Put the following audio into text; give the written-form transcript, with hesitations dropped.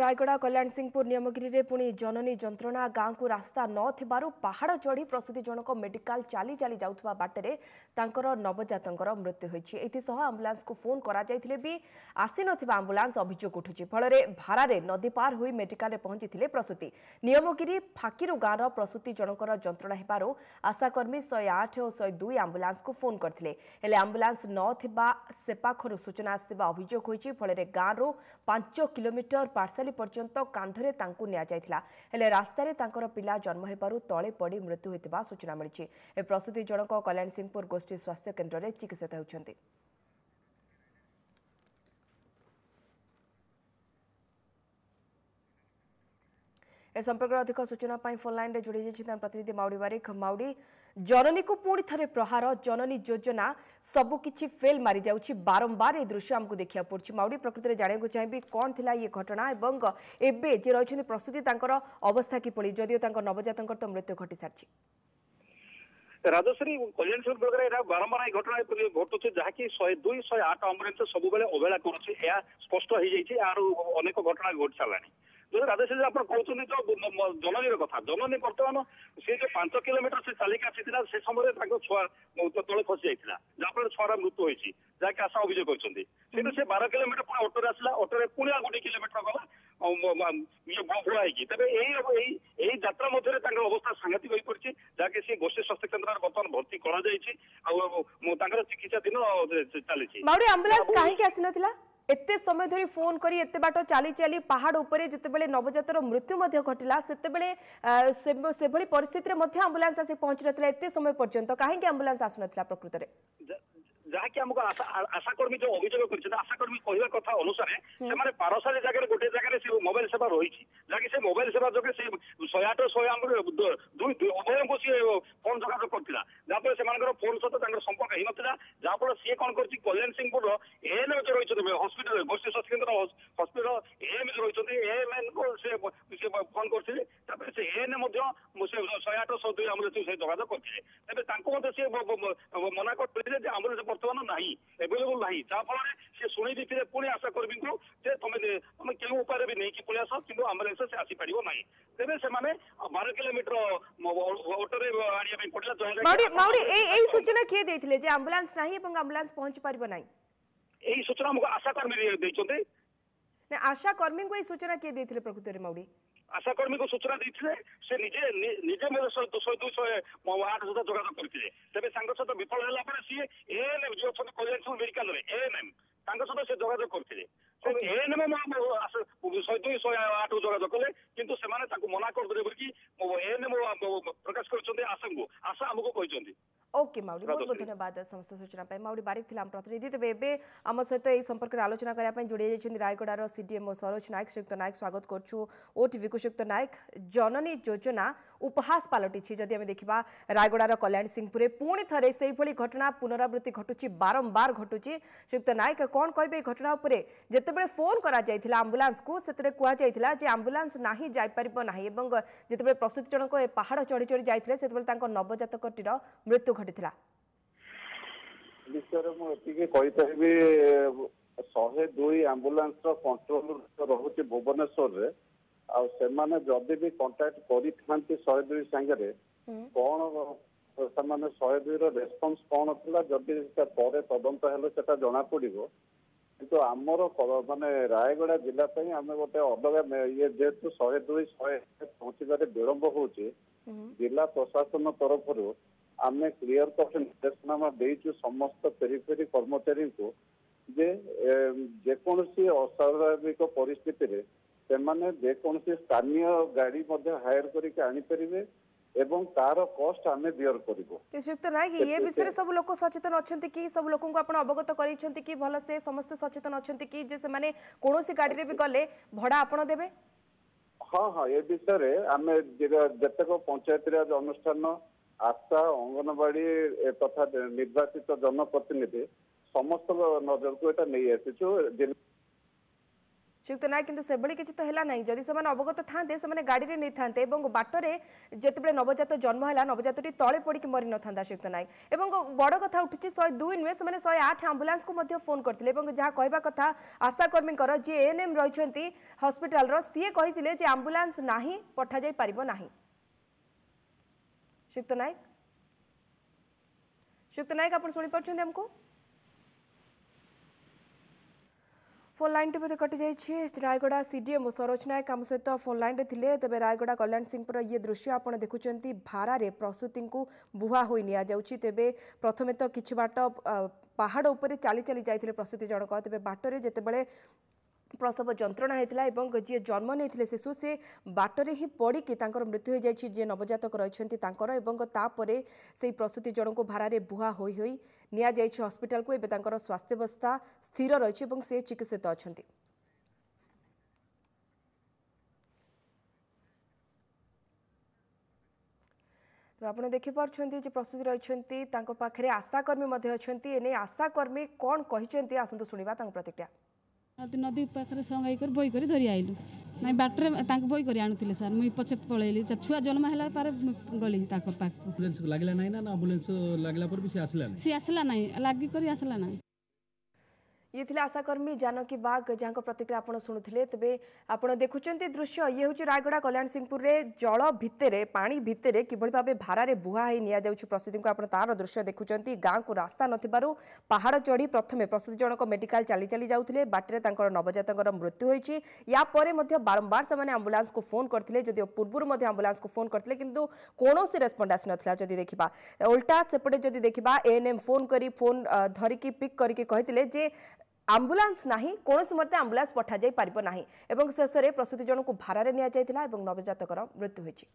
रायगड़ा कल्याण सिंहपुर नियमगिरी में पुणी जननी जंत्रणा गाँव को रास्ता न पहाड़ चढ़ी प्रसूति जनक मेडिकल चली चली जाउथबा बाटे तांकर नवजातंकर मृत्यु होईछि। एथिसह आंबुलांस को फोन करा जायथिले भी आसी नथिबा आंबुलांस अभियोग उठुछि। फल भारारे नदी पार होई मेडिकल पहुंची प्रसूति। नियमगिरी फाकीरु गाँवर प्रसूति जनकर जंत्रणा हेबारु आशाकर्मी 108 और 102 आंबुलांस को फोन करथिले। हेले आंबुलांस न सेपाखरु सूचना आसिबा अभियोग होईछि। फल गाँव 5 किलोमीटर पार्सल पर्यंत कांधरे तांकु निया जायथिला। हेले रास्तारे तांकर पिला जन्म हेबारु तळे पड़ी मृत्यु होइतिबा सूचना मिलिछि। ए प्रसूति जनक कल्याण सिंहपुर गोष्ठी स्वास्थ्य केन्द्र रे चिकित्सित हेउछन्ति। ए संपर्क अधिक सूचना पाई फोन लाइन रे जोड़ी जाइछिन प्रतिनिधि माउडी बारिक। माउडी, जननी को पुणी थरे प्रहार, जननी योजना सबकिछि फेल मारी जाउछि। बारंबार ए दृश्य हमको देखिया पड़छि। माउडी, प्रकृति रे जाने को चाहिबी कोन थिला ये घटना एवं एबे जे रहिछन्ति प्रस्तुति तांकर अवस्था कि पड़ी, जदियो तांकर नवजातंकर तो मृत्यु घटी सारछि। राजश्री कल्याण सिंहपुर बारंबार घटना घटुचे जहाँकि 102 108 आंबुलांस सब अवहेला करुचे स्पष्ट हो जाए अनेक घटना घटी सारा। जो राजश्री आप कहते जो जननी कथा, जननी बर्तमान से जो 5 किलोमीटर से चलिक आसी से समय छुआ तले खसी जाता जहाँफल छुआर मृत्यु होती जहाँकि आशा अभियोग करते। से 12 किलोमीटर पुणी अटोरे आसला, अटोरे पुणी 1 किलोमीटर गला भोला होगी। तेज यही यात्रा मध्य अवस्था सांघातिक हो पड़ी जहाँकि सी गोष्ठी स्वास्थ्य केन्द्र बर्तमान भर्ती कर चिकित्सा दिन चली। आंबुलांस कहीं आसी नथिला एते समय धरी फोन करी एते बाट चली चली पहाड़ उपरे जितेबेले नवजातर मृत्यु मध्य घटिला सेतेबेले से भली परिस्थिति रे मध्य आंबुलांस आसी पहुंच नथिला एते समय पर्यंत काहेकि आंबुलांस आसु नथिला प्रकृत रे जहाँकि आमको आशाकर्मी जो अभियोग कर आशाकर्मी कहवा कथा अनुसार से पारसाली जगह गोटे जगह से मोबाइल सेवा रही जहाँकि से मोबाइल सेवा जोगे से 108 100 उभय को सी फोन जोगाजोग करता जहाँफल से फोन सहित संपर्क हो नाला जहाँफल सी कौन कर कल्याण सिंहपुर एएनएम जो रही हस्पिटाल गोष्ठी स्वास्थ्य केन्द्र हस्पिटाल एएम जो रही एएमएन को से फोन करते से एएनएम 108 102 आंबुलांस से जोगाजोग करते तेज मना करते आंबुलांस बर्तमान ना एवेलेबल ना जहाँफल से शुणी देते पुणी आशाकर्मी को तुम क्यों उपाय भी नहीं पलि आस कि आंबुलांस से आसीपार ना तेरे से 12 किलोमीटर ऑटोरे आने पड़ा। सूचना किए देथिले जे एम्बुलेंस नाही एवं एम्बुलेंस पहुंच पारिबो नाही एही सूचना हमको आशाकर्मी देइछन्ते ने आशाकर्मी को सूचना किए देथिले प्रकृत रे माउडी आशाकर्मी को सूचना देते से निजे निजे 102 108 सुधा जोगाजोग करते तेज सहित विफल है सी एएनएम जो कल्याण मेडिकल एएनएम सहित से जोगाजोग करते एएनएम 102 108 जोगाजोग कले किंतु से मना करदे बोलिकी एएनएम प्रकाश कर आशा आमको कहते। ओके माउडी, बहुत बहुत धन्यवाद समस्त सूचना पाई। माउडी बारिक थिला प्रतिनिधि। तेज एबे आम सहित यही संपर्क में आलोचना करने जोड़ी जाइछन्ति रायगड़ार सीडीएमओ सरोज नायक। श्रीयुक्त नायक स्वागत करछु ओटीवी को। श्रीयुक्त नायक, जननी योजना उपहास पलटि जदि आम देखा रायगड़ार कल्याण सिंहपुर पुणी थे से घटना पुनरावृत्ति घटुची बारंबार घटुची। श्रीयुक्त नायक कौन कहे घटना उपरे जितेबाला फोन करा जायथिला आंबुलांस को से कहुला जे आंबुलांस नाही जाई परिबो नाही एवं जितेबाला प्रसूति जनक पहाड़ चढ़ी चढ़ी जाइथिले सेतेबाला तांको नवजातकटीर मृत्यु घटिथिला। विषय मुझे कहीपरि 102 आंबुलांस कंट्रोल रोचे भुवनेश्वर से जदि भी कंटाक्ट करी 102 सांगे कौन से 102 रेस्पॉन्स कौन था जदि तदंत है जना पड़ो किंतु आमर माने रायगड़ा जिला आम गोटे अलग ये जेहेतु 102 100 पहुंचारे विलंब हो जिला प्रशासन तरफ आम क्लियर कट निर्देशनामा देचु समस्त पेरीफेरी कर्मचारी को जेकोसी अस्वाभाविक परिस्थिति जेकोसी स्थानीय गाड़ी हायर करके एवं तार कस्ट आमे बियर करिवो। श्रीयुक्त नायक, ये विषय सब लोक सचेतन अच्छंती कि सब लोक को आपण अवगत करिसंती कि भल से समस्त सचेतन अच्छंती कि जे से माने कोनोसी गाड़ी रे भी गले भड़ा आपण देबे? हाँ हाँ, ये विषय आमे जतक पंचायत राज अनुष्ठान आशा अंगनवाड़ी तथा निर्वाचित जनप्रतिनिधि समस्त नजर को एटा नहीं आसी। श्रीयुक्त नायक किंतु सेभली किछि तो हैला नहीं जदि सेमाने अवगत थांते सेमाने गाड़ी रे नै थांते एवं बाटरे जेतेबेले नवजात जन्म हैला नवजातटी तळे पडिक मरि न थांदा श्रीयुक्त नायक एवं बड़ कथा उठिछि 102 नुहे सेमाने 108 एम्बुलेंस को मध्ये फोन करथिले एवं जहा कहबा कथा आशा कर्मी कर जे एएनएम रहिछंती हॉस्पिटल रो सीए कहिथिले जे एम्बुलेंस नाही पठा जाई परिबो नाही श्रीयुक्त नायक आपण सुनि परछन हमको फोन लाइन टी कटि जाइए रायगड़ा सीडीएम सरोज नायक आम सहित फोन लाइन रे थिले तेबे रायगड़ा कल्याण सिंहपुर ये दृश्य आपण देखुचंती भारारे प्रसूति को बुहा होई निया जाउची तेबे प्रथमे तो किछि बाट पहाड़ ऊपर चली चली जाइथिले प्रसूति जनक तेबे बाटरे जेतेबेले प्रसव जंत्रणा होता है जी जन्म नहीं शिशु से बाटरे ही पड़ी तांकर मृत्यु हो जाए जी नवजातक रही तापर से प्रसूति जन को भारारे बुहा होई होई निया जाइछि हॉस्पिटल को एवं स्वास्थ्यावस्था स्थिर रही से चिकित्सित अच्छा तो आपड़ देखिपुं प्रस्तुति रही पाखे आशाकर्मी अच्छा एने आशाकर्मी कौन कहते आसतु शुणा प्रतिक्रिया नदी पाखे संगाई कर बई कर धरी आइलु ना बाटर बई कर आणुले सर मुई पछे पळेली छुआ जन्म हैला तार गली ताक पाक एम्बुलेंस लागला नाही ना एम्बुलेंस लागला पर भी से आसला नाही लागी कर आसला नाही ये थिले आशाकर्मी जानकी बाग जहाँ प्रतिक्रिया आप शुणुते तेबे आप देखुं दृश्य ये हूँ रायगड़ा कल्याण सिंहपुर में जल भितर पानी भितर किभली भाव भारारे बुहा ही नि प्रसूति को आप तार दृश्य देखुं गाँव को रास्ता नथिबारु पहाड़ चढ़ी प्रथमे प्रसूति जनक मेडिकल चली चली जाउथिले बाटरे तांकर नवजातकर मृत्यु होईछि या परे मध्य बारंबार से एम्बुलेंस को फोन करथिले जदिओ पूर्व एम्बुलेंस को फोन करथिले किंतु कोनोसी रेस्पोंड आसी नथिला जदि देखिबा उल्टा सेपटे जदि देखिबा एएनएम फोन करी फोन धरिकी पिक करके कहिथिले जे आम्बुलांस नाही कोनोसी मते आम्बुलांस पठा जाई परिबो नाही एवं शेष रे प्रसूति जन को भारारे निया जायतिला एवं नवजातकर मृत्यु होईछि।